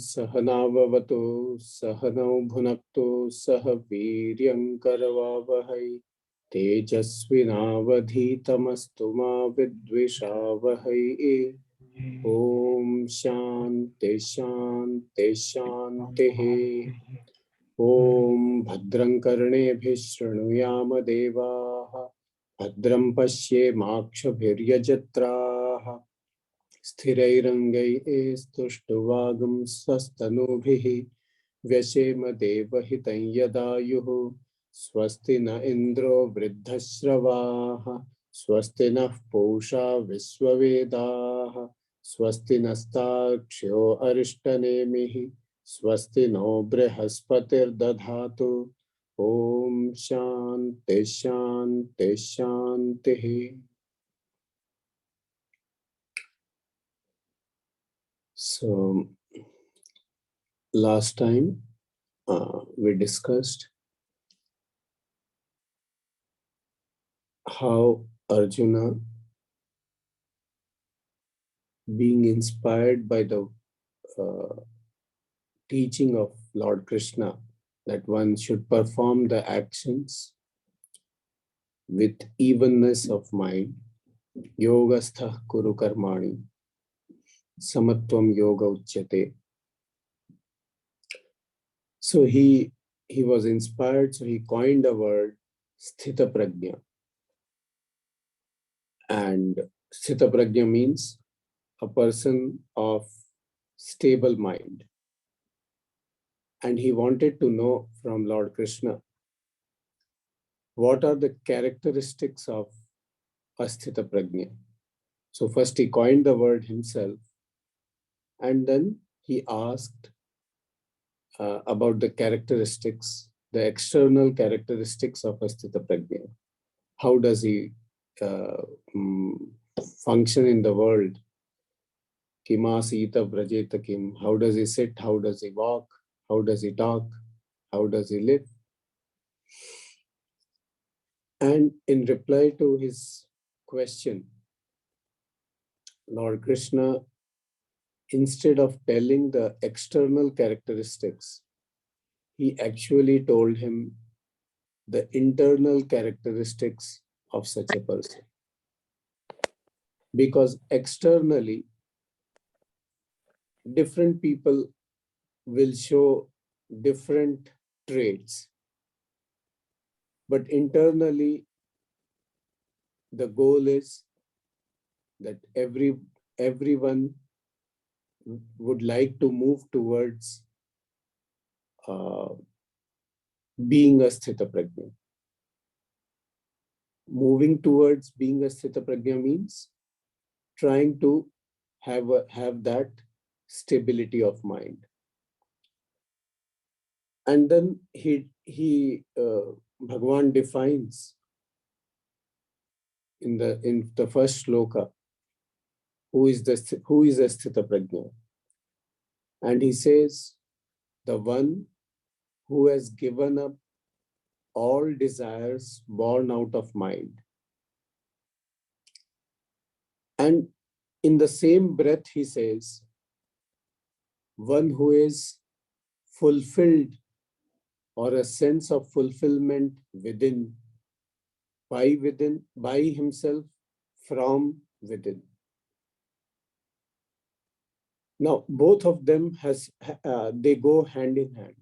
सहनाववतु सहनौ भुनक्तु सह वीर्यङ्करवावहै तेजस्विनावधीतमस्तु मा विद्विषावहै। ॐ शान्ति शान्ति शान्तिः। ॐ भद्रं कर्णेभिः शृणुयाम देवाः भद्रं पश्येमाक्षभिर्यजत्राः स्थिरैरङ्गैस्तुष्टुवागुंसस्तनूभिः व्यशेम देवहितं यदायुः। स्वस्ति न इन्द्रो वृद्धश्रवाः स्वस्ति नः पूषा विश्ववेदाः स्वस्ति नस्तार्क्ष्यो अरिष्टनेमिः स्वस्ति नो बृहस्पतिर्दधातु। ॐ शान्ति शान्ति शान्तिः। So last time we discussed how Arjuna, being inspired by the teaching of Lord Krishna, that one should perform the actions with evenness of mind, yogastha kuru karmani, samatvam yoga uchyate. So he was inspired, so he coined a word, sthita prajna. And sthita prajna means a person of stable mind. And he wanted to know from Lord Krishna, what are the characteristics of asthita prajna? So first he coined the word himself, and then he asked about the characteristics, the external characteristics of asthita prajna. How does he function in the world? Kimasita vrajeta kim. How does he sit? How does he walk? How does he talk? How does he live? And in reply to his question, Lord Krishna, instead of telling the external characteristics, he actually told him the internal characteristics of such a person. Because externally, different people will show different traits. But internally, the goal is that everyone would like to move towards being a sthita prajna. Moving towards being a sthita prajna means trying to have that stability of mind. And then Bhagavan defines in the first shloka who is a sthita prajna, and he says the one who has given up all desires born out of mind. And in the same breath he says one who is fulfilled, or a sense of fulfillment within, by himself, from within. Now, both of them they go hand in hand.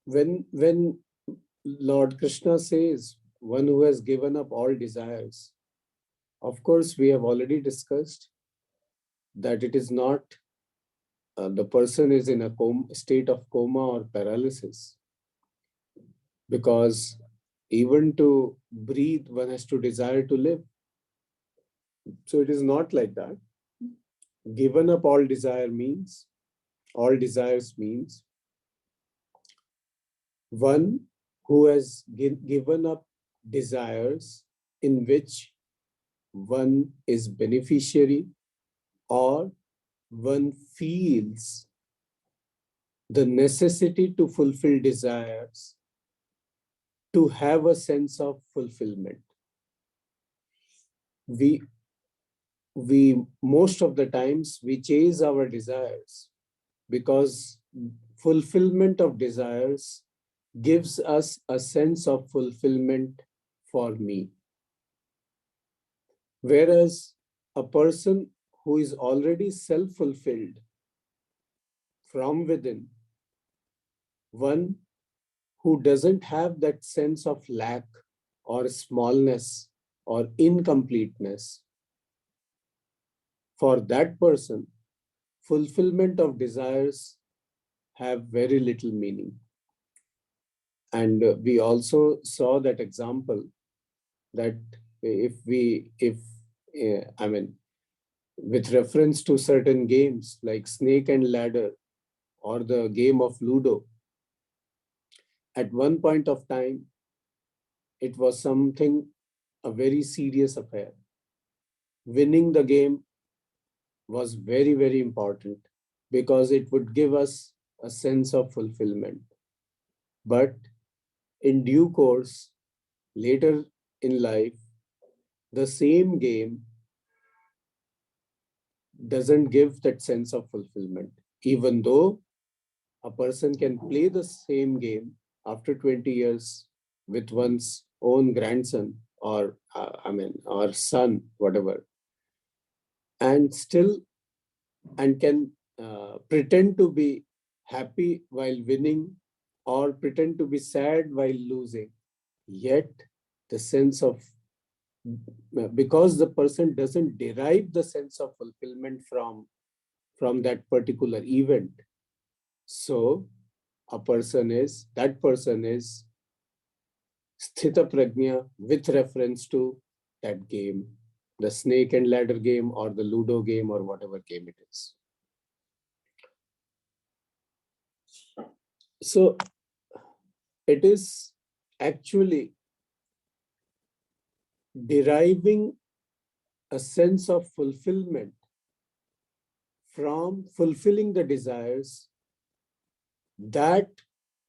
When Lord Krishna says one who has given up all desires, of course, we have already discussed that it is not the person is in a state of coma or paralysis, because even to breathe, one has to desire to live. So it is not like that. Given up all desires means one who has given up desires in which one is beneficiary, or one feels the necessity to fulfill desires to have a sense of fulfillment. most of the times we chase our desires because fulfillment of desires gives us a sense of fulfillment for me. Whereas a person who is already self-fulfilled from within, one who doesn't have that sense of lack or smallness or incompleteness, for that person, fulfillment of desires have very little meaning. And we also saw that example that I mean, with reference to certain games like snake and ladder or the game of Ludo, at one point of time, it was something, a very serious affair. Winning the game was very, very important because it would give us a sense of fulfillment. But in due course, later in life, the same game doesn't give that sense of fulfillment, even though a person can play the same game after 20 years with one's own grandson or or son, whatever, and still and can pretend to be happy while winning or pretend to be sad while losing. Yet the sense of, because the person doesn't derive the sense of fulfillment from that particular event, so that person is sthita prajna with reference to that game, the snake and ladder game or the Ludo game or whatever game it is. So it is actually deriving a sense of fulfillment from fulfilling the desires that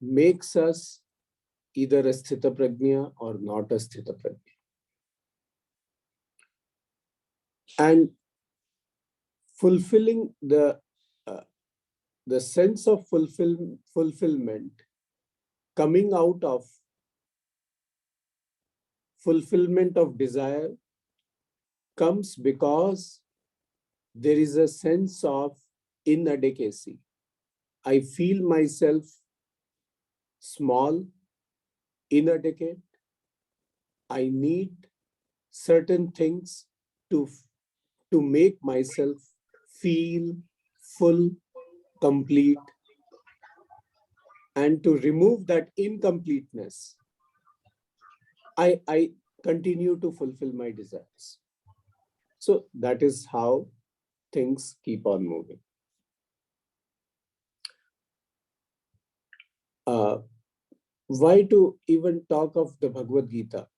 makes us either a sthita prajna or not a sthita prajna. And fulfilling the sense of fulfillment coming out of fulfillment of desire comes because there is a sense of inadequacy. I feel myself small, inadequate. I need certain things to make myself feel full, complete, and to remove that incompleteness, I continue to fulfill my desires. So that is how things keep on moving. Why to even talk of the Bhagavad Gita?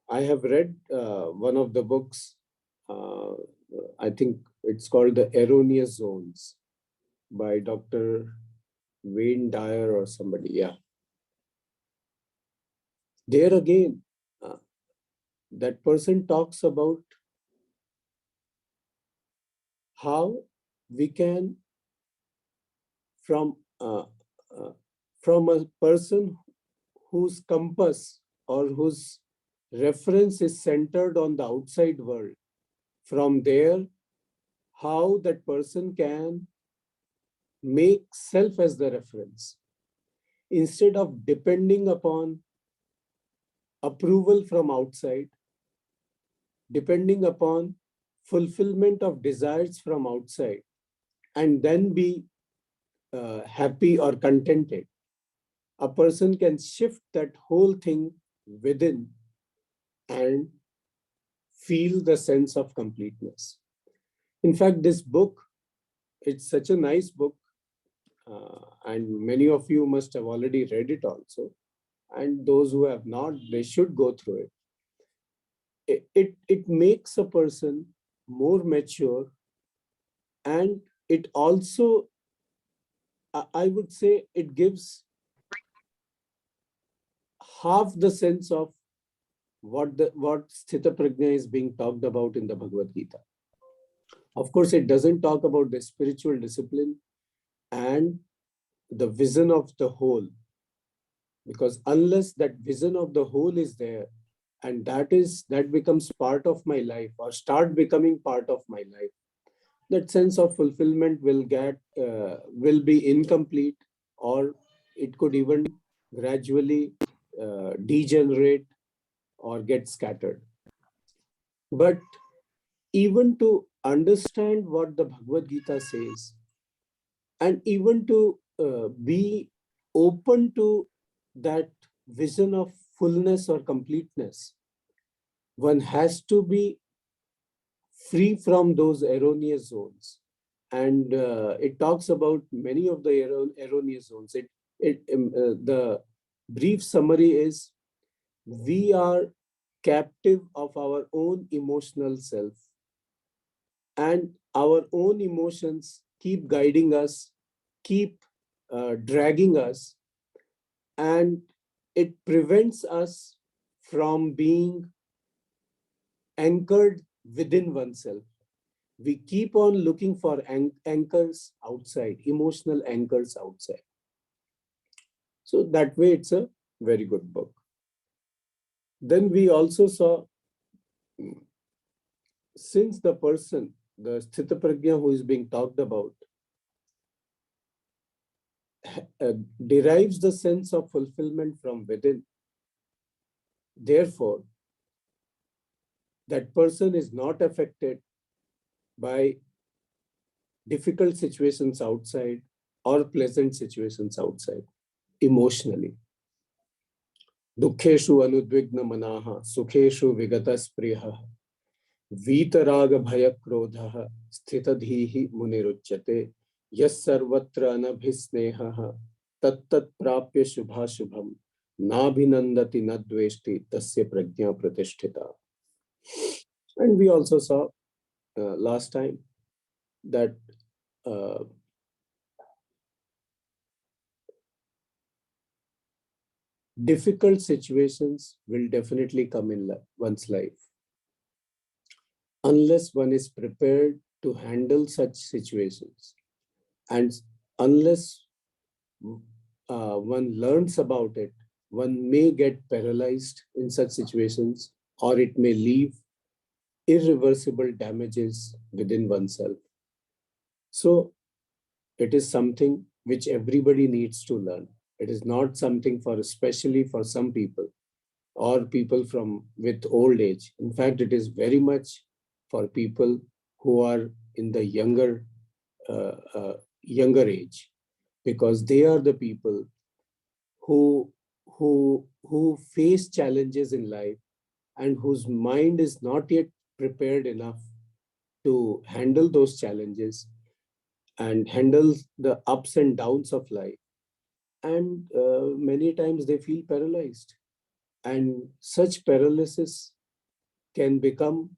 I have read one of the books, I think it's called The Erroneous Zones by Dr. Wayne Dyer or somebody. Yeah. There again, that person talks about how we can, from a person whose compass or whose reference is centered on the outside world, from there, how that person can make self as the reference instead of depending upon approval from outside, depending upon fulfillment of desires from outside, and then be happy or contented. A person can shift that whole thing within and feel the sense of completeness. In fact, this book, it's such a nice book, and many of you must have already read it also. And those who have not, they should go through it. It makes a person more mature, and it also, I would say, it gives half the sense of what Sthita Prajna is being talked about in the Bhagavad Gita. Of course, it doesn't talk about the spiritual discipline and the vision of the whole, because unless that vision of the whole is there, and that becomes part of my life or start becoming part of my life, that sense of fulfillment will be incomplete, or it could even gradually degenerate or get scattered. But even to understand what the Bhagavad Gita says, and even to be open to that vision of fullness or completeness, one has to be free from those erroneous zones. And it talks about many of the erroneous zones. The brief summary is, we are captive of our own emotional self, and our own emotions keep guiding us, keep dragging us, and it prevents us from being anchored within oneself. We keep on looking for anchors outside, emotional anchors outside. So that way, it's a very good book. Then we also saw, since the person, the Sthita Prajna who is being talked about, derives the sense of fulfillment from within, therefore, that person is not affected by difficult situations outside or pleasant situations outside emotionally. Dukheshu anudvigna manaha, sukheshu vigataspriha, वीतराग भय क्रोध स्थितधीहि मुनिरुच्यते यस्सर्वत्र अनभिस्नेहः तत्तत् प्राप्य शुभाशुभम नाभिनन्दति न द्वेष्टि तस्य प्रज्ञा प्रतिष्ठिता. And we also saw last time that difficult situations will definitely come in one's life. Unless one is prepared to handle such situations, and unless one learns about it, one may get paralyzed in such situations, or it may leave irreversible damages within oneself. So it is something which everybody needs to learn. It is not something for especially for some people or people with old age. In fact, it is very much for people who are in the younger age, because they are the people who face challenges in life and whose mind is not yet prepared enough to handle those challenges and handle the ups and downs of life. And many times they feel paralyzed, and such paralysis can become,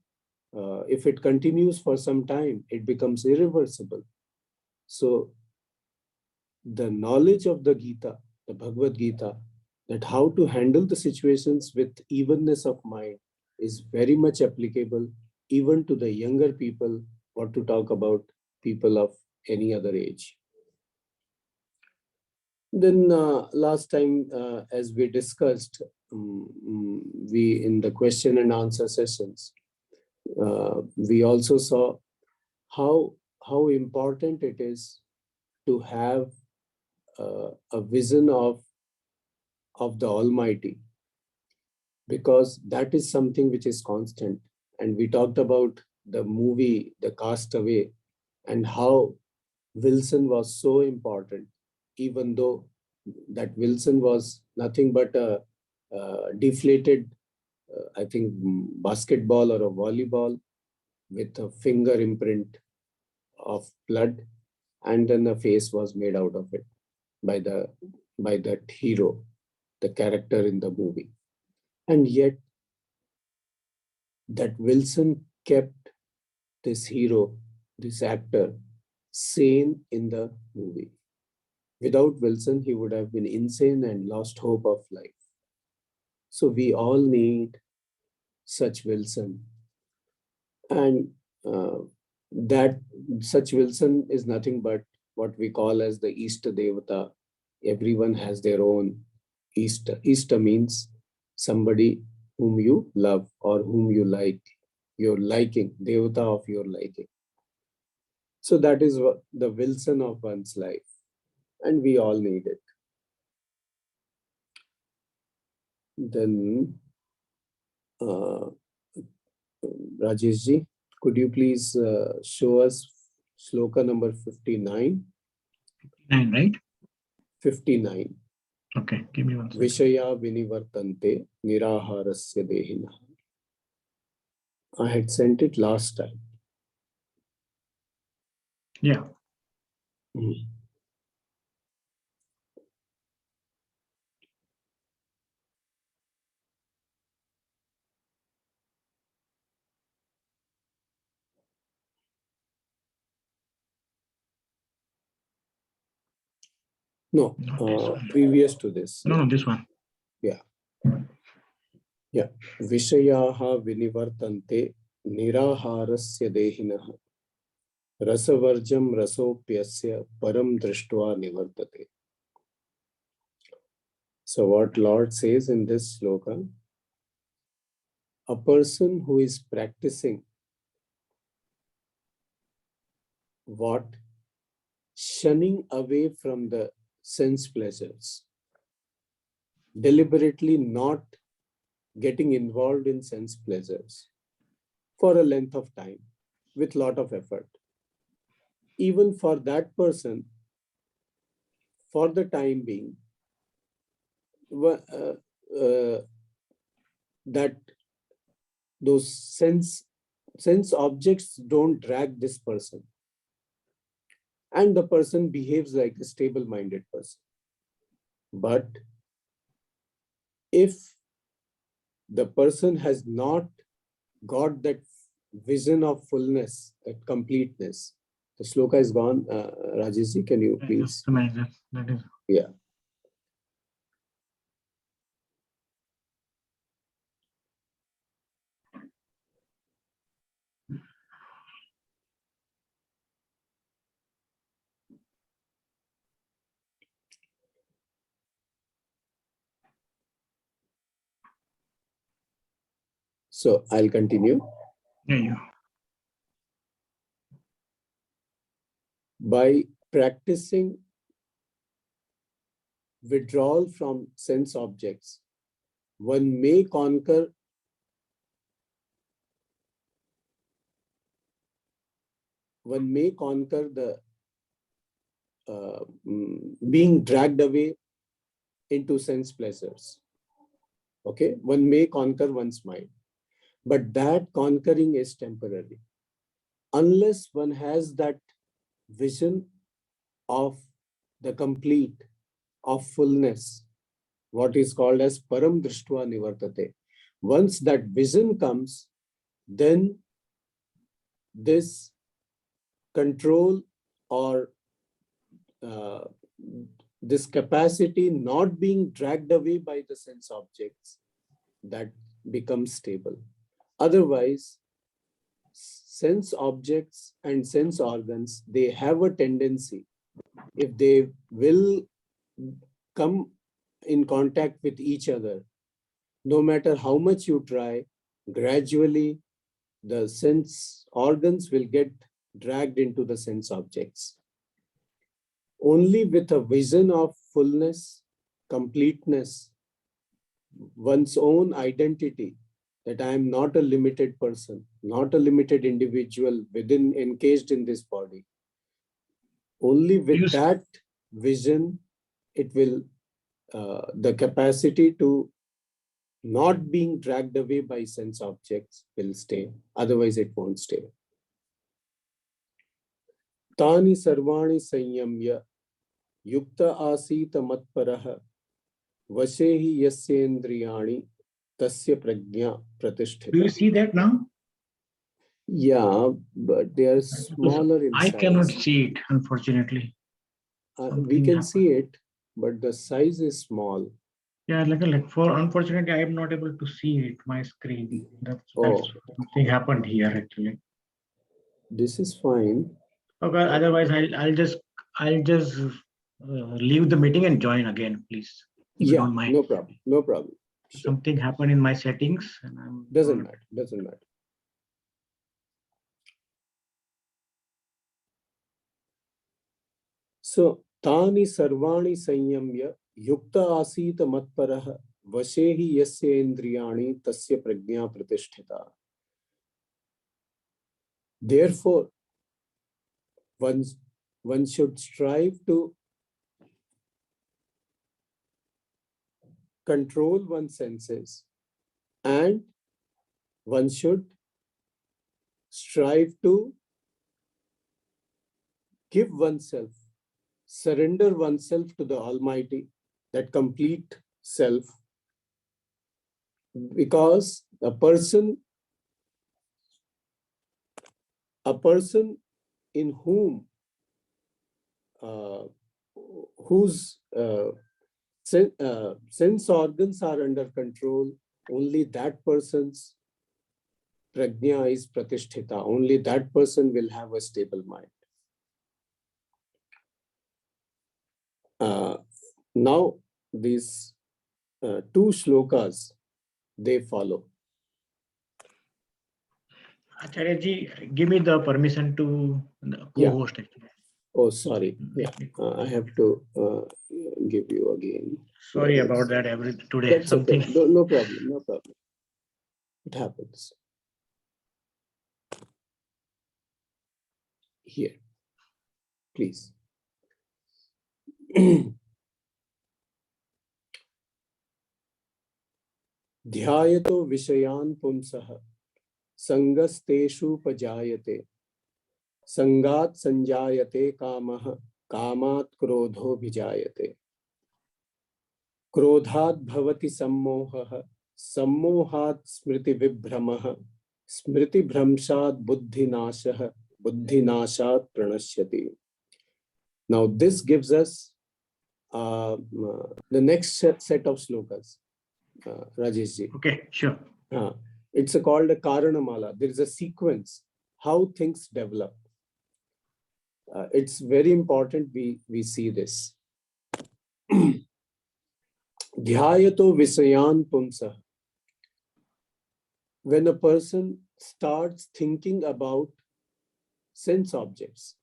if it continues for some time, it becomes irreversible. So the knowledge of the Gita, the Bhagavad Gita, that how to handle the situations with evenness of mind is very much applicable even to the younger people, or to talk about people of any other age. Then last time, as we discussed, we in the question and answer sessions, we also saw how important it is to have a vision of the Almighty, because that is something which is constant. And we talked about the movie The Castaway, and how Wilson was so important, even though that Wilson was nothing but a deflated, I think, basketball or a volleyball with a finger imprint of blood, and then a face was made out of it by that hero, the character in the movie. And yet that Wilson kept this hero, this actor, sane in the movie. Without Wilson, he would have been insane and lost hope of life. So we all need such Wilson. And that such Wilson is nothing but what we call as the Easter Devata. Everyone has their own Easter. Easter means somebody whom you love or whom you like, your liking, Devata of your liking. So that is what the Wilson of one's life. And we all need it. Then, Rajesh ji, could you please show us sloka number 59? 59, right? 59. Okay, give me one second. Vishaya vinivartante niraharasya dehina. I had sent it last time. Yeah. No, previous to this. No, this one. Yeah. Yeah. Vishayaha vinivartante niraharasya dehinaha. Rasavarjam rasopyasya param drishtva nivartate. So what Lord says in this sloka, a person who is practicing what? Shunning away from the sense pleasures, deliberately not getting involved in sense pleasures for a length of time with lot of effort. Even for that person, for the time being, that those sense objects don't drag this person, and the person behaves like a stable-minded person. But if the person has not got that vision of fullness, that completeness, the sloka is gone. Rajesh ji, can you please? That is. Yeah. So I'll continue. Yeah. By practicing withdrawal from sense objects, one may conquer the being dragged away into sense pleasures. Okay, one may conquer one's mind, but that conquering is temporary. Unless one has that vision of the complete, of fullness, what is called as param drishtva nivartate. Once that vision comes, then this control or this capacity not being dragged away by the sense objects, that becomes stable. Otherwise, sense objects and sense organs, they have a tendency, if they will come in contact with each other, no matter how much you try, gradually the sense organs will get dragged into the sense objects. Only with a vision of fullness, completeness, one's own identity, that I am not a limited person, not a limited individual within, encased in this body. Only with that vision, it will, the capacity to not being dragged away by sense objects will stay. Otherwise, it won't stay. Tani sarvani sanyamya yukta asita matparaha vashehi yasyendriyani tasya prajna pratisthita. Do you see that now? Yeah, but they are smaller in size. I cannot see it, unfortunately. We can see it, but the size is small. Yeah, like for unfortunately, I am not able to see it, my screen. That's Oh, something happened here actually. this is fine. Okay, otherwise I'll just leave the meeting and join again, please, if you Yeah, don't mind. no problem. No problem. Sure. Something happened in my settings, and I'm Doesn't not. matter. Doesn't matter. So, tani sarvani sanyamya yukta asita matparah vashehi yasya indriyani tasya prajna pratisthita. Therefore, one, one should strive to control one's senses, and one should strive to give oneself, surrender oneself to the Almighty, that complete self, because a person in whom uh, whose sense organs are under control, only that person's prajna is pratisthita. Only that person will have a stable mind. Now, these two shlokas, they follow. Acharya ji, give me the permission to Yeah. co-host actually. Oh, sorry. Yeah, I have to give you again. Sorry about that. Today That's something. okay. No problem. No problem. It happens. Here, please. ध्यायतो विषयान् पुंसः संगस्तेषुपजायते संगात् संजायते कामः कामात् क्रोधोऽभिजायते क्रोधात् भवति सम्मोहः सम्मोहात् स्मृतिविभ्रमः स्मृतिभ्रंशात् बुद्धिनाशः बुद्धिनाशात् प्रणश्यति. Now this gives us the next set of slokas, Rajesh ji. Okay, sure. It's called a Karanamala. There is a sequence, how things develop. It's very important we see this. Dhyayato visayan pumsa. When a person starts thinking about sense objects,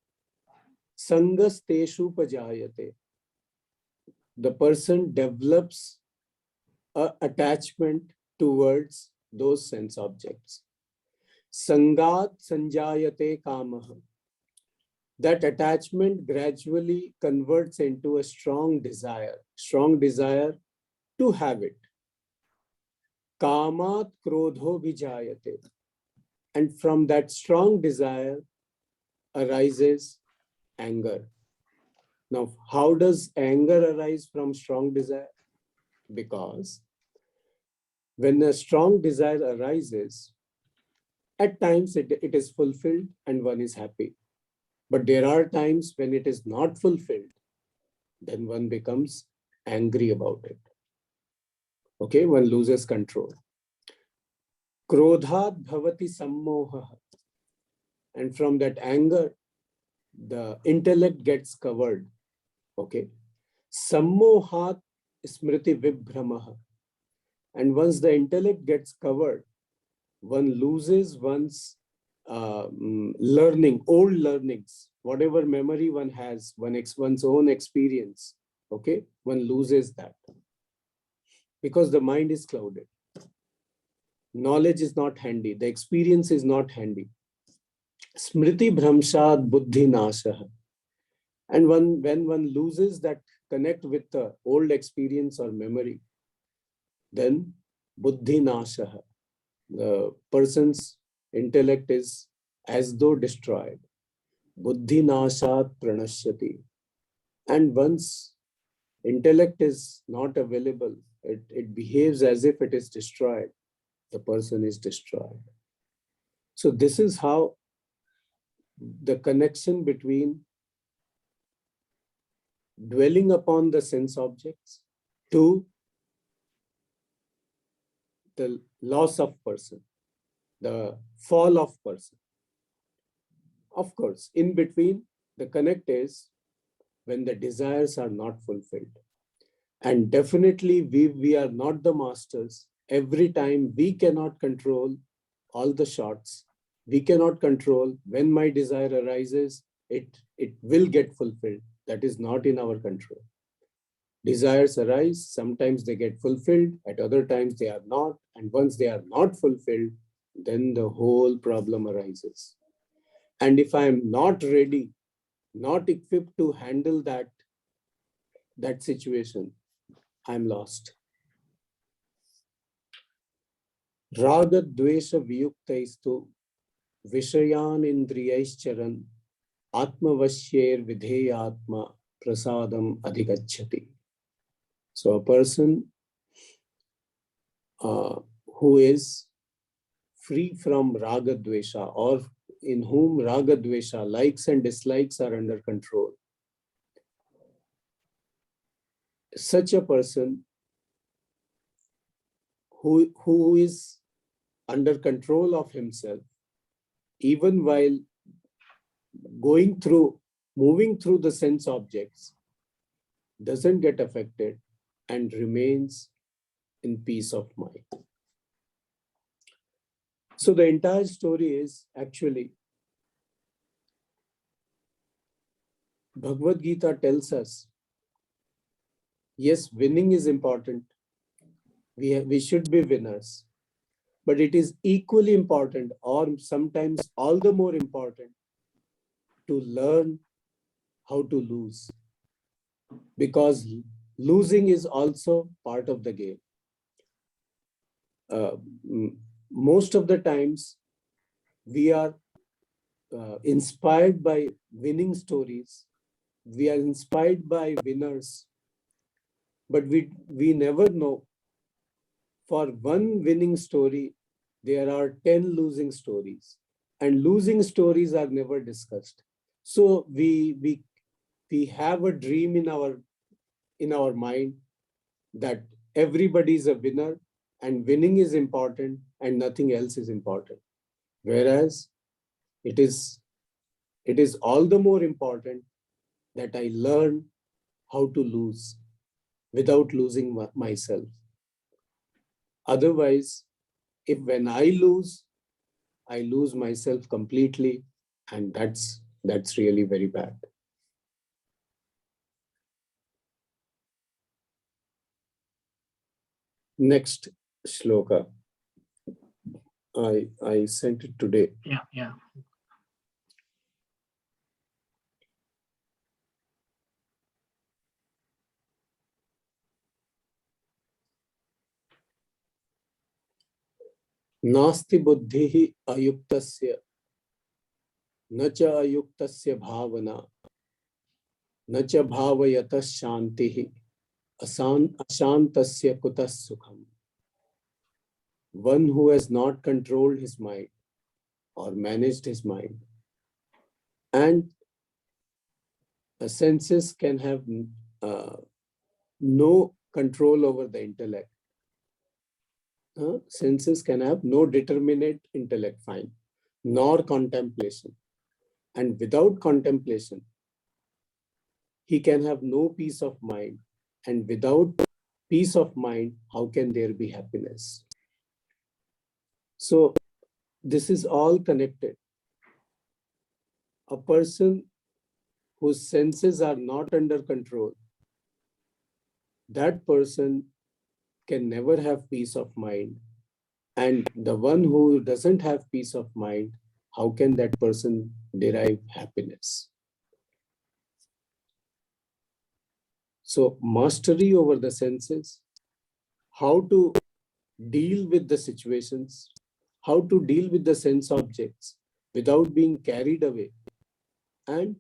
sangas teshu pajayate, the person develops an attachment towards those sense objects. Sangat sanjayate kamaha. That attachment gradually converts into a strong desire to have it. Kamat krodho vijayate. And from that strong desire arises anger. Now, how does anger arise from strong desire? Because when a strong desire arises, at times it is fulfilled and one is happy. But there are times when it is not fulfilled, then one becomes angry about it. Okay, one loses control. Krodhat bhavati sammoha. And from that anger, the intellect gets covered. Okay. Sammohat smriti vibhramaha. And once the intellect gets covered, one loses one's learning, old learnings, whatever memory one has, one's own experience. Okay, one loses that because the mind is clouded. Knowledge is not handy. The experience is not handy. Smriti bhramshad buddhi nasha. And when one loses that connect with the old experience or memory, then buddhi nasha. The person's intellect is as though destroyed. Buddhi nashat pranashyati. And once intellect is not available, it behaves as if it is destroyed. The person is destroyed. So this is how the connection between dwelling upon the sense objects to the loss of person, the fall of person. Of course, in between, the connect is when the desires are not fulfilled. And definitely we are not the masters. Every time we cannot control all the shots. We cannot control when my desire arises, it will get fulfilled. That is not in our control. Desires arise, sometimes they get fulfilled, at other times they are not. And once they are not fulfilled, then the whole problem arises. And if I am not ready, not equipped to handle that situation, I'm lost. Raga dvesha viyuktaistu vishayan indriyaicharan atmavashyer vidheyatma prasadam adhigacchati. So a person who is free from raga dvesha, or in whom raga dvesha, likes and dislikes, are under control, such a person who is under control of himself, even while moving through the sense objects, doesn't get affected and remains in peace of mind. So the entire story is actually, Bhagavad Gita tells us, yes, winning is important. We should be winners. But it is equally important, or sometimes all the more important, to learn how to lose. Because losing is also part of the game. Most of the times, we are inspired by winning stories. We are inspired by winners. But we never know, for one winning story, there are 10 losing stories. And losing stories are never discussed. So we have a dream in our mind that everybody is a winner and winning is important and nothing else is important. Whereas it is all the more important that I learn how to lose without losing myself. Otherwise, if when I lose myself completely, and that's really very bad. Next shloka. I sent it today. Yeah. नास्ति बुद्धिः अयुक्तस्य न च अयुक्तस्य भावना न च भावयतः शान्तिः अशान्तस्य कुतः सुखम्. One who has not controlled his mind or managed his mind, and senses can have no control over the intellect. Senses can have no determinate intellect, fine, nor contemplation. And without contemplation, he can have no peace of mind. And without peace of mind, how can there be happiness? So this is all connected. A person whose senses are not under control, that person can never have peace of mind. And the one who doesn't have peace of mind, how can that person derive happiness? So mastery over the senses, how to deal with the situations, how to deal with the sense objects without being carried away, and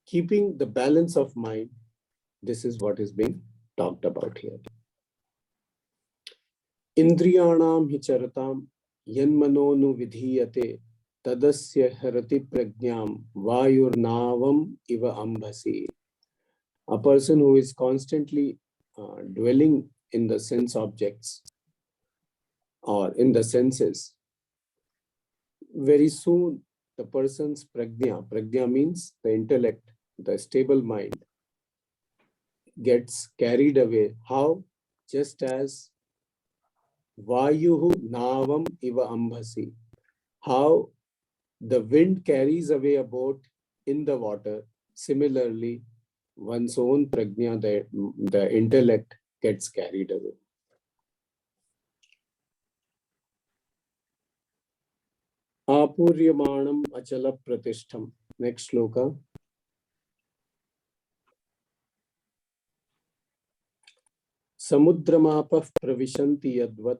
keeping the balance of mind. This is what is being talked about here. Indriyanam hi charatam yanmanonu vidhiyate tadasya harati prajnam vayurnavam iva ambhasi. A person who is constantly dwelling in the sense objects, or in the senses, very soon the person's prajna means the intellect, the stable mind, gets carried away. How? Just as Vayuhu navam iva ambhasi. How the wind carries away a boat in the water. Similarly, one's own prajna, the intellect, gets carried away. Apuryamanam achala pratishtham. Next sloka. Samudramapah pravishanti yadvat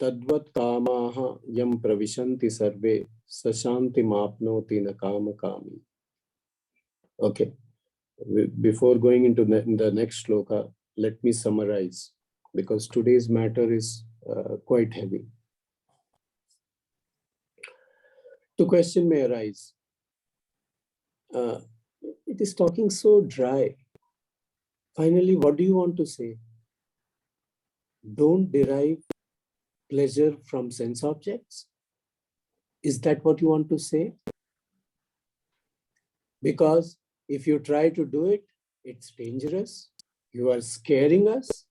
tadvat kamaha yam pravishanti sarve sashanti mapnoti na kama kami. Okay. Before going into the next sloka, let me summarize, because today's matter is quite heavy. The question may arise, it is talking so dry. Finally, what do you want to say? Don't derive pleasure from sense objects? Is that what you want to say? Because if you try to do it, it's dangerous. You are scaring us.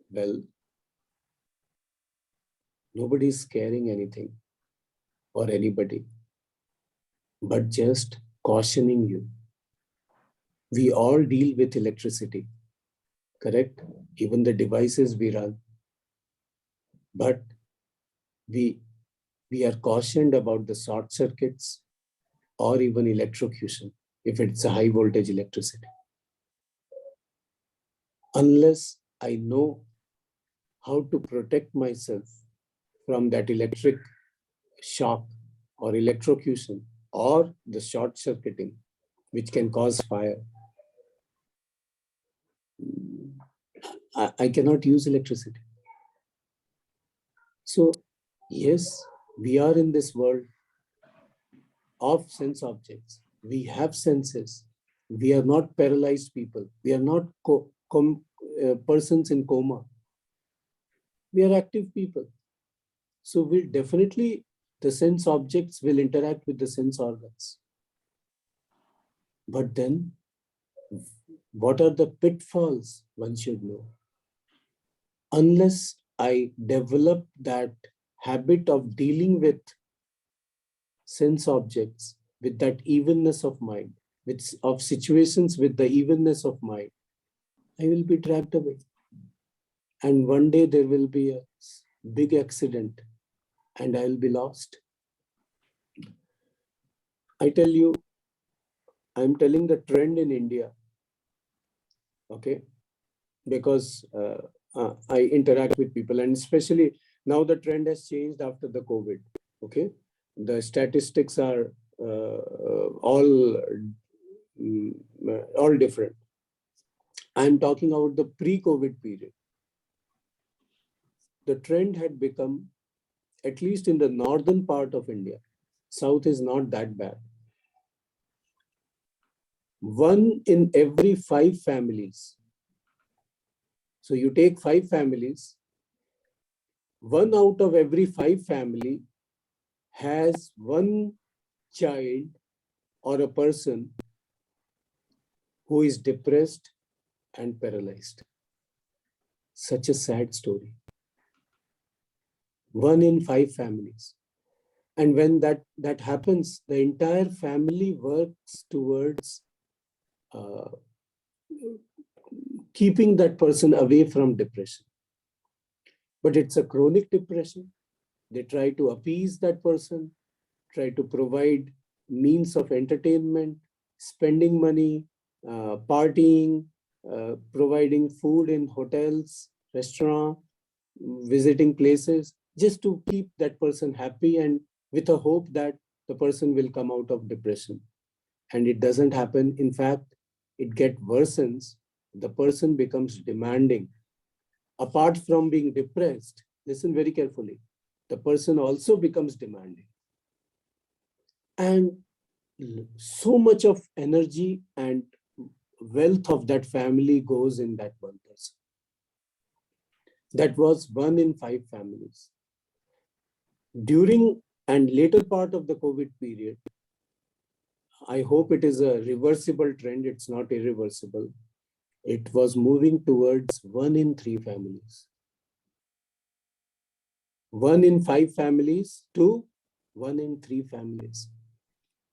Well, nobody is scaring anything or anybody, but just cautioning you. We all deal with electricity, correct? Even the devices we run. But we are cautioned about the short circuits or even electrocution if it's a high voltage electricity. Unless I know how to protect myself from that electric shock or electrocution or the short circuiting, which can cause fire, I cannot use electricity. So, yes, we are in this world of sense objects. We have senses. We are not paralyzed people. We are not persons in coma. We are active people. So we'll definitely, the sense objects will interact with the sense organs. But then, what are the pitfalls one should know? Unless I develop that habit of dealing with sense objects with that evenness of mind, of situations with the evenness of mind, I will be dragged away. And one day there will be a big accident and I will be lost. I tell you, I'm telling the trend in India, okay? Because I interact with people, and especially now the trend has changed after the COVID, okay? The statistics are all different. I'm talking about the pre-COVID period. The trend had become, at least in the northern part of India, south is not that bad. 1 in every 5 families. So you take 5 families, 1 out of every 5 family has 1 child or a person who is depressed and paralyzed. Such a sad story. 1 in 5 families. And when that happens, the entire family works towards keeping that person away from depression. But it's a chronic depression. They try to appease that person, try to provide means of entertainment, spending money, partying, providing food in hotels, restaurants, visiting places, just to keep that person happy and with a hope that the person will come out of depression. And it doesn't happen. In fact, it gets worsens. The person becomes demanding. Apart from being depressed, listen very carefully, the person also becomes demanding. And so much of energy and wealth of that family goes in that one person. That was 1 in 5 families. During and later part of the COVID period, I hope it is a reversible trend, it's not irreversible. It was moving towards 1 in 3 families. 1 in 5 families to 1 in 3 families.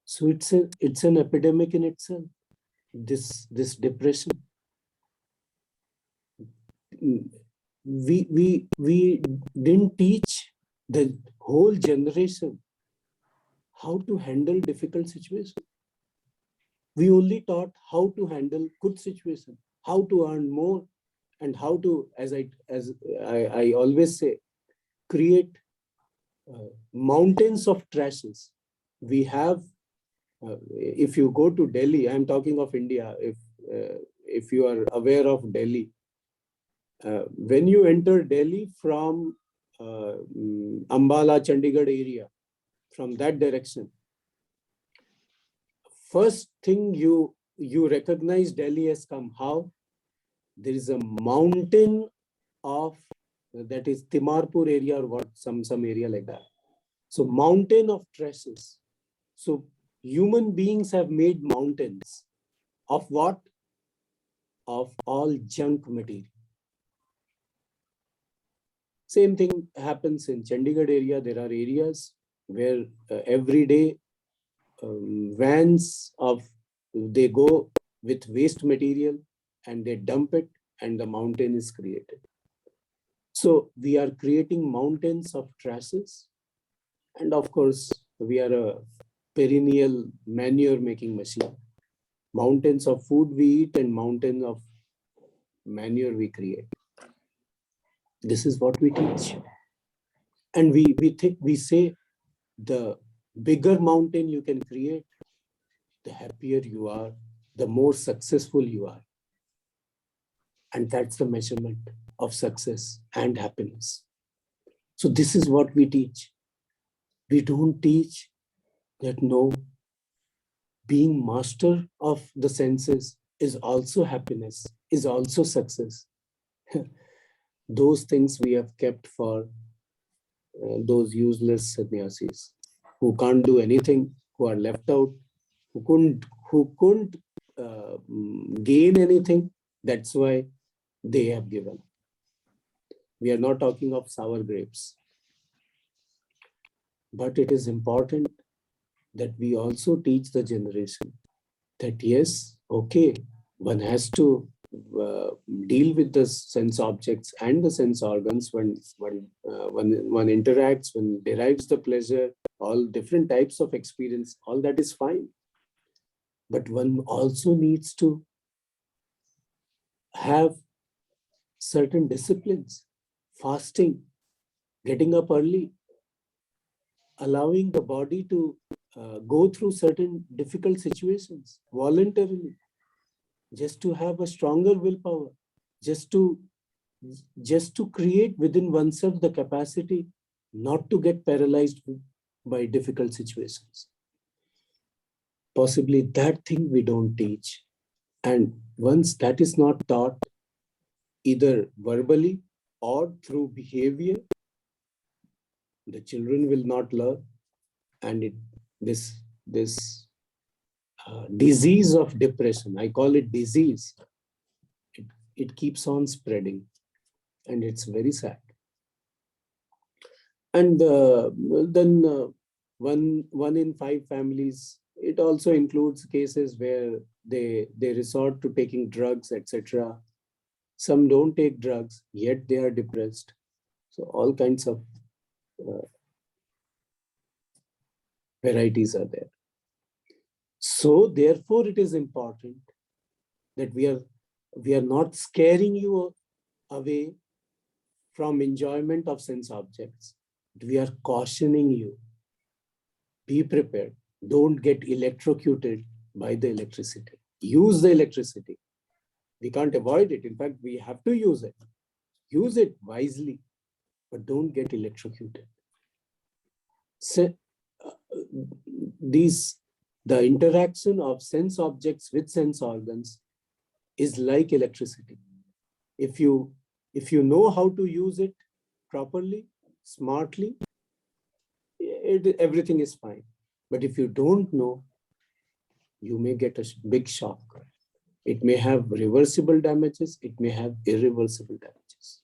So it's an epidemic in itself, this depression. We didn't teach the whole generation how to handle difficult situations. We only taught how to handle good situations, how to earn more, and how to, as I always say, create mountains of trashes. We have, if you go to Delhi, I'm talking of India, if you are aware of Delhi, when you enter Delhi from Ambala, Chandigarh area, from that direction, first thing you recognize Delhi has come. How? There is a mountain of, that is Timarpur area or what, some area like that. So mountain of trashes. So human beings have made mountains of what? Of all junk material. Same thing happens in Chandigarh area. There are areas where every day vans they go with waste material and they dump it and the mountain is created. So we are creating mountains of trashes, and of course we are a perennial manure making machine. Mountains of food we eat and mountains of manure we create. This is what we teach. And we say the bigger mountain you can create, the happier you are, the more successful you are. And that's the measurement of success and happiness. So this is what we teach. We don't teach that no, being master of the senses is also happiness, is also success. Those things we have kept for those useless sannyasis who can't do anything, who are left out, who couldn't gain anything. That's why they have given. We are not talking of sour grapes. But it is important that we also teach the generation that yes, okay, one has to deal with the sense objects and the sense organs when one interacts, when derives the pleasure, all different types of experience, all that is fine. But one also needs to have certain disciplines, fasting, getting up early, allowing the body to go through certain difficult situations voluntarily, just to have a stronger willpower, just to create within oneself the capacity not to get paralyzed by difficult situations. Possibly that thing we don't teach. And once that is not taught, either verbally or through behavior, the children will not learn, and this disease of depression, I call it disease, it keeps on spreading, and it's very sad. And then 1 in 5 families, it also includes cases where they resort to taking drugs, etc. Some don't take drugs, yet they are depressed. So all kinds of varieties are there. So therefore, it is important that we are not scaring you away from enjoyment of sense objects. We are cautioning you. Be prepared. Don't get electrocuted by the electricity. Use the electricity. We can't avoid it. In fact, we have to use it. Use it wisely, but don't get electrocuted. So, the interaction of sense objects with sense organs is like electricity. If you If you know how to use it properly, smartly, everything is fine. But if you don't know, you may get a big shock. It may have reversible damages, it may have irreversible damages.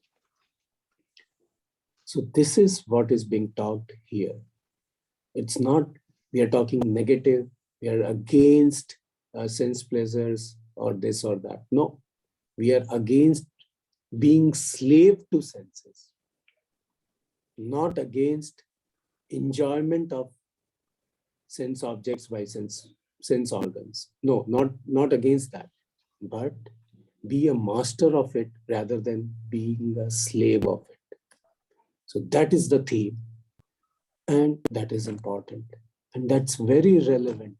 So this is what is being talked here. It's not, we are talking negative, we are against sense pleasures or this or that. No, we are against being slave to senses, not against enjoyment of sense objects by sense organs. No, not against that, but be a master of it rather than being a slave of it. So that is the theme, and that is important, and that's very relevant.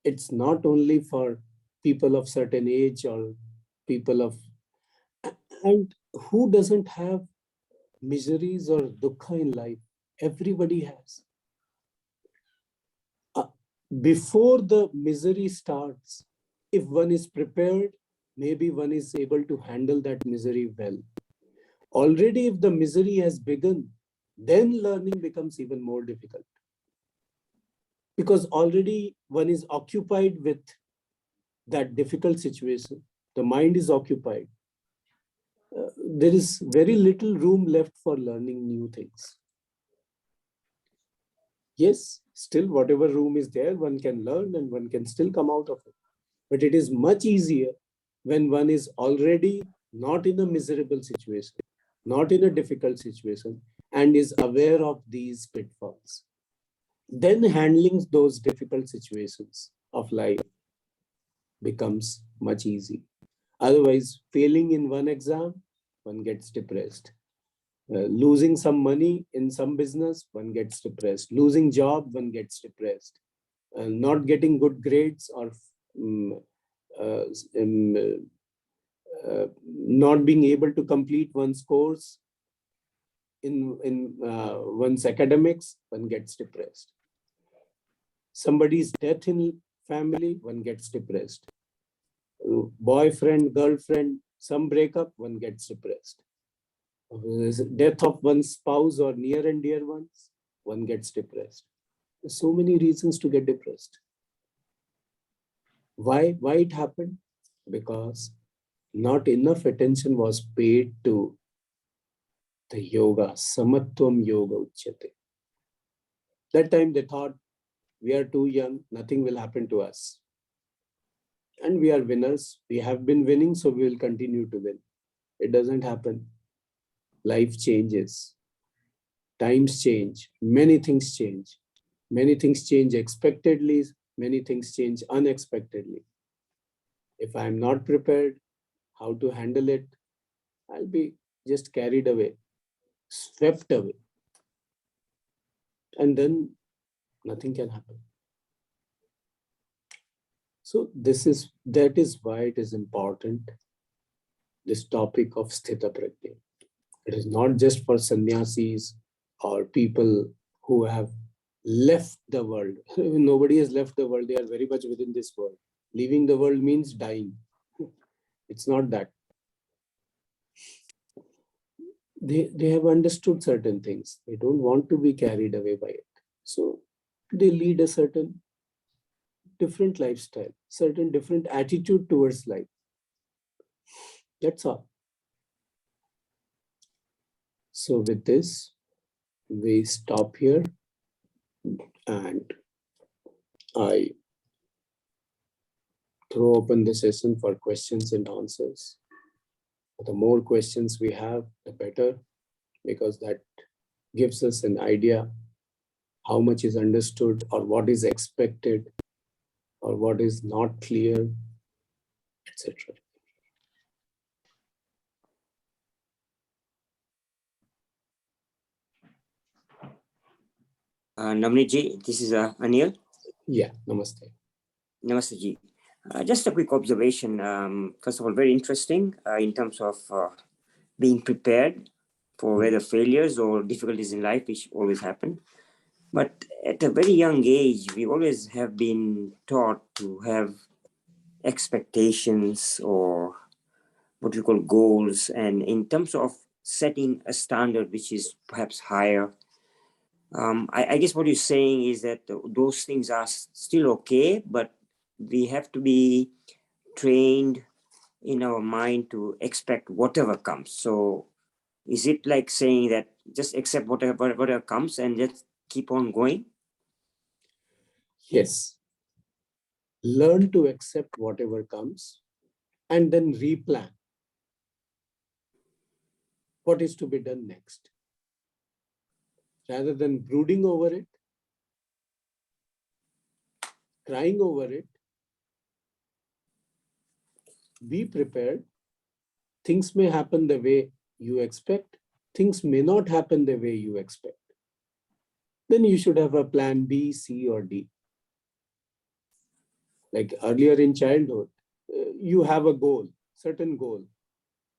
It's not only for people of certain age or people of, and who doesn't have miseries or dukkha in life? Everybody has. Before the misery starts, if one is prepared, maybe one is able to handle that misery well. Already, if the misery has begun, then learning becomes even more difficult. Because already one is occupied with that difficult situation. The mind is occupied. There is very little room left for learning new things. Yes, still whatever room is there, one can learn and one can still come out of it. But it is much easier when one is already not in a miserable situation, not in a difficult situation, and is aware of these pitfalls. Then handling those difficult situations of life becomes much easy. Otherwise, failing in one exam, one gets depressed. Losing some money in some business, one gets depressed. Losing job, one gets depressed. Not getting good grades or uh, um, not being able to complete one's course in one's academics, one gets depressed. Somebody's death in family, one gets depressed. Boyfriend, girlfriend, some breakup, one gets depressed. Death of one's spouse or near and dear ones, one gets depressed. There's so many reasons to get depressed. Why it happened? Because not enough attention was paid to the yoga, samatvam yoga uchyate. That time they thought, we are too young, nothing will happen to us. And we are winners. We have been winning, so we will continue to win. It doesn't happen. Life changes. Times change. Many things change. Many things change expectedly. Many things change unexpectedly. If I'm not prepared how to handle it, I'll be just carried away, swept away. And then nothing can happen. So that is why it is important, this topic of Sthita Prajna. It is not just for sannyasis or people who have left the world. Nobody has left the world. They are very much within this world. Leaving the world means dying. It's not that. They have understood certain things. They don't want to be carried away by it. So they lead a certain different lifestyle, certain different attitude towards life. That's all. So with this, we stop here, and I throw open the session for questions and answers. The more questions we have, the better, because that gives us an idea how much is understood or what is expected or what is not clear, etc. Navneetji, this is Anil. Yeah, namaste. Namaste ji. Just a quick observation. First of all, very interesting in terms of being prepared for whether failures or difficulties in life, which always happen. But at a very young age, we always have been taught to have expectations or what we call goals. And in terms of setting a standard which is perhaps higher. I guess what you're saying is that those things are still okay, but we have to be trained in our mind to expect whatever comes. So is it like saying that just accept whatever comes and just keep on going? Yes. Learn to accept whatever comes and then replan what is to be done next. Rather than brooding over it, crying over it, be prepared. Things may happen the way you expect. Things may not happen the way you expect. Then you should have a plan B, C, or D. Like earlier in childhood, you have a goal, certain goal,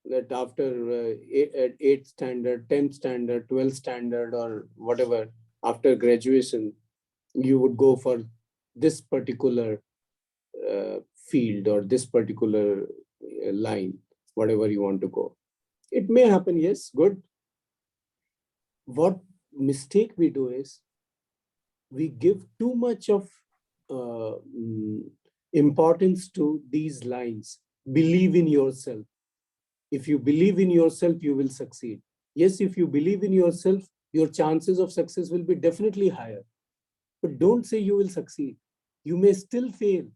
that after 8th standard, 10th standard, 12th standard, or whatever, after graduation, you would go for this particular field or this particular line, whatever you want to go. It may happen, yes, good. What mistake we do is we give too much of importance to these lines. Believe in yourself. If you believe in yourself, you will succeed. Yes, if you believe in yourself, your chances of success will be definitely higher. But don't say you will succeed. You may still fail.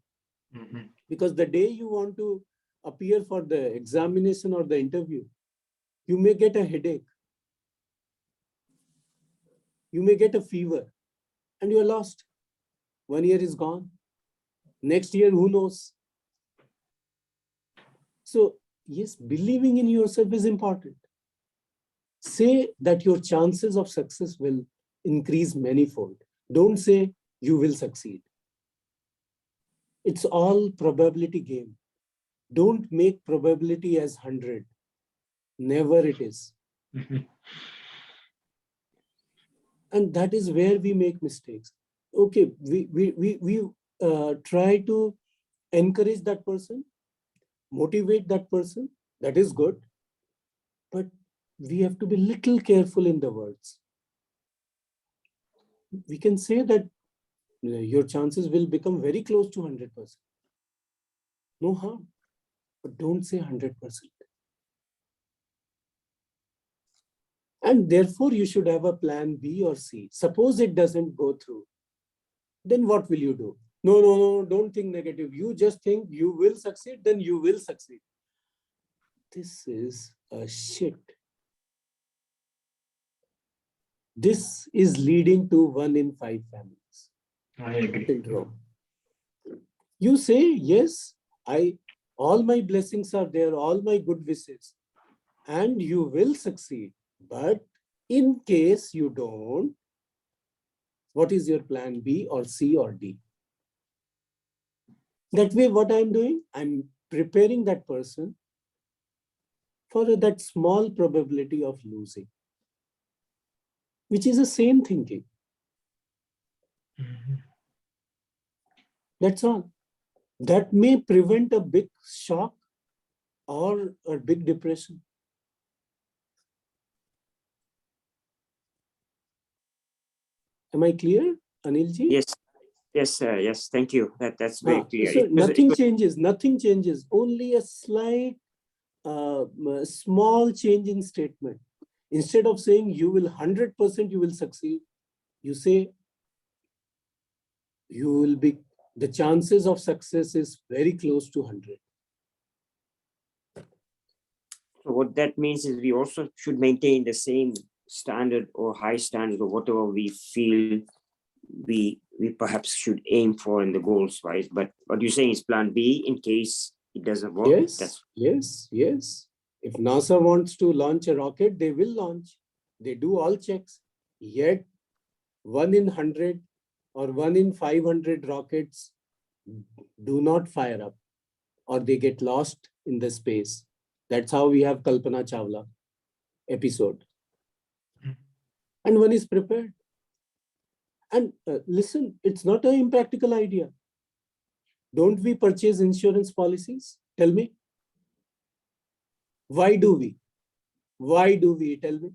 Because the day you want to appear for the examination or the interview, you may get a headache. You may get a fever and you are lost. 1 year is gone. Next year, who knows? So, yes, believing in yourself is important. Say that your chances of success will increase manifold. Don't say you will succeed. It's all probability game. Don't make probability as 100. Never it is. And that is where we make mistakes. Okay, we try to encourage that person, motivate that person. That is good. But we have to be little careful in the words. We can say that your chances will become very close to 100%. No harm, but don't say 100%. And therefore, you should have a plan B or C. Suppose it doesn't go through. Then what will you do? No, don't think negative. You just think you will succeed, then you will succeed. This is a shit. This is leading to 1 in 5 families. I agree. Syndrome. You say, yes, all my blessings are there, all my good wishes, and you will succeed. But in case you don't, what is your plan B or C or D? That way, what I'm doing, I'm preparing that person for that small probability of losing, which is the same thinking. That's all. That may prevent a big shock or a big depression. Am I clear, Anilji? Yes. Thank you. That's very clear. So nothing changes. Nothing changes. Only a slight, small change in statement. Instead of saying you will 100% you will succeed, you say you will be. The chances of success is very close to 100. So what that means is we also should maintain the same standard or high standard or whatever we feel we perhaps should aim for in the goals, right? But what you're saying is plan B in case it doesn't work. Yes. If NASA wants to launch a rocket, they will launch. They do all checks. Yet 1 in 100 or 1 in 500 rockets do not fire up or they get lost in the space. That's how we have Kalpana Chawla episode. And one is prepared. And listen, it's not an impractical idea. Don't we purchase insurance policies? Tell me. Why do we? Why do we? Tell me.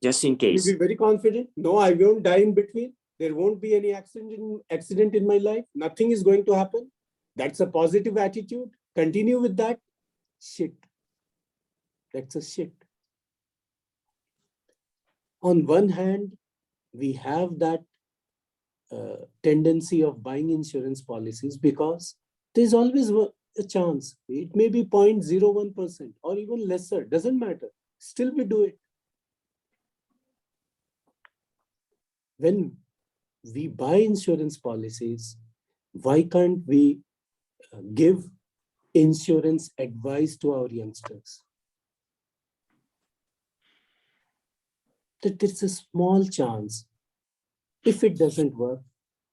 Just in We'll case. be very confident. No, I won't die in between. There won't be any accident in my life. Nothing is going to happen. That's a positive attitude. Continue with that. Shit. That's a shit. On one hand, we have that tendency of buying insurance policies because there's always a chance. It may be 0.01% or even lesser. Doesn't matter. Still we do it. When we buy insurance policies, why can't we give insurance advice to our youngsters? That there's a small chance. If it doesn't work,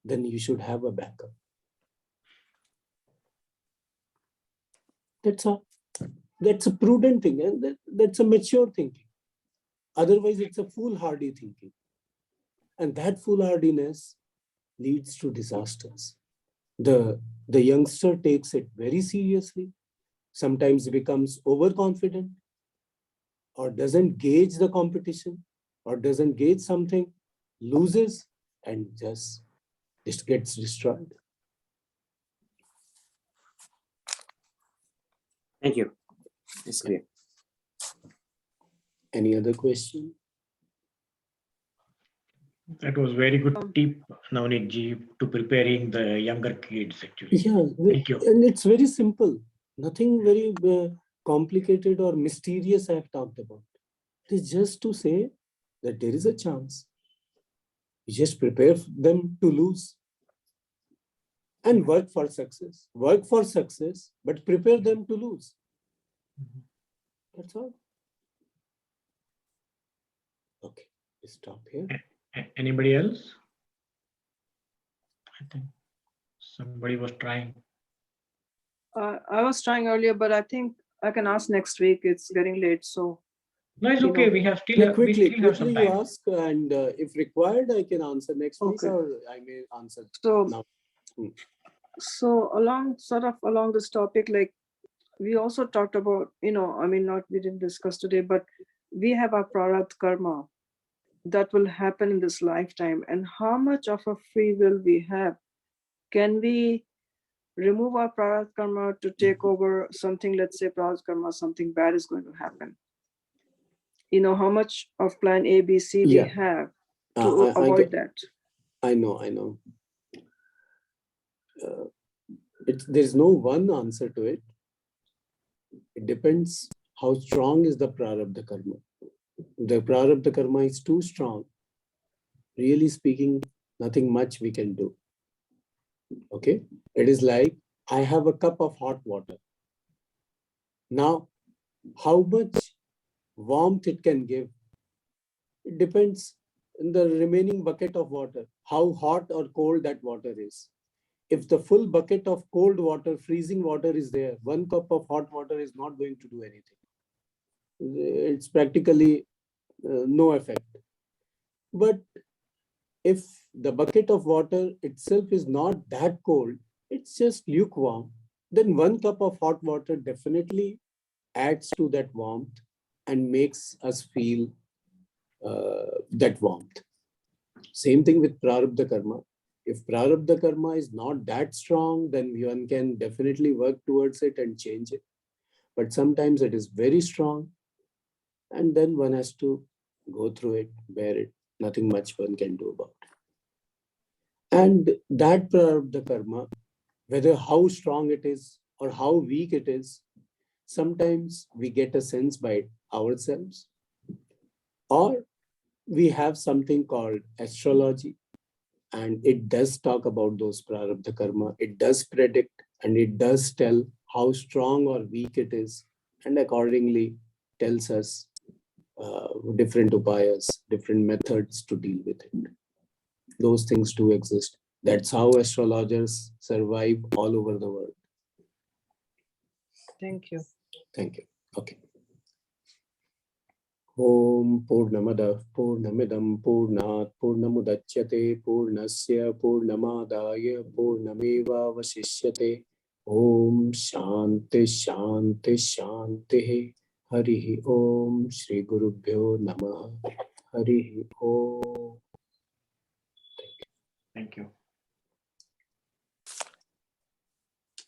then you should have a backup. That's all. That's a prudent thing, and that's a mature thinking. Otherwise, it's a foolhardy thinking. And that foolhardiness leads to disasters. The youngster takes it very seriously, sometimes becomes overconfident, or doesn't gauge the competition, or doesn't gauge something, loses, and just gets destroyed. Thank you. It's clear. Any other question? That was very good tip, Navneetji, to preparing the younger kids actually. Yeah, Thank you. and it's very simple. Nothing very complicated or mysterious I've talked about. It is just to say that there is a chance. You just prepare them to lose and work for success. Work for success, but prepare them to lose. That's all. Okay, stop here. Anybody else? I think somebody was trying. I was trying earlier, but I think I can ask next week. It's getting late, so. No, it's You okay. know. We have still Yeah, have, we quickly still have some you time. ask, and if required, I can answer next week, Okay. or I may answer So, now. so along this topic, like we also talked about, we didn't discuss today, but we have our prarabdha karma that will happen in this lifetime, and how much of a free will we have. Can we remove our prarabdha karma to take over something? Let's say prarabdha karma, something bad is going to happen. How much of plan A, B, C we Yeah. have to avoid that. I know. There's no one answer to it. It depends how strong is the prarabdha karma. The prarabdha karma is too strong. Really speaking, nothing much we can do. Okay? It is like I have a cup of hot water. Now, how much warmth it can give, it depends on the remaining bucket of water, how hot or cold that water is. If the full bucket of cold water, freezing water is there, 1 cup of hot water is not going to do anything. It's practically no effect. But if the bucket of water itself is not that cold, it's just lukewarm, then 1 cup of hot water definitely adds to that warmth and makes us feel that warmth. Same thing with prarabdha karma. If prarabdha karma is not that strong, then one can definitely work towards it and change it. But sometimes it is very strong, and then one has to go through it, bear it. Nothing much one can do about it. And that prarabdha karma, whether how strong it is or how weak it is, sometimes we get a sense by ourselves, or we have something called astrology, and it does talk about those prarabdha karma. It does predict, and it does tell how strong or weak it is, and accordingly tells us different upayas, different methods to deal with it. Those things do exist. That's how astrologers survive all over the world. Thank you. Thank you. Okay. Om Purnamada Purnamidam Purnat Purnamudachyate Purnasya Purnamadaya Purnameva Vasishyate. Om Shanti Shanti Shanti. Harihi Om. Shri Gurubhyo Namaha. Harihi Om. Thank you.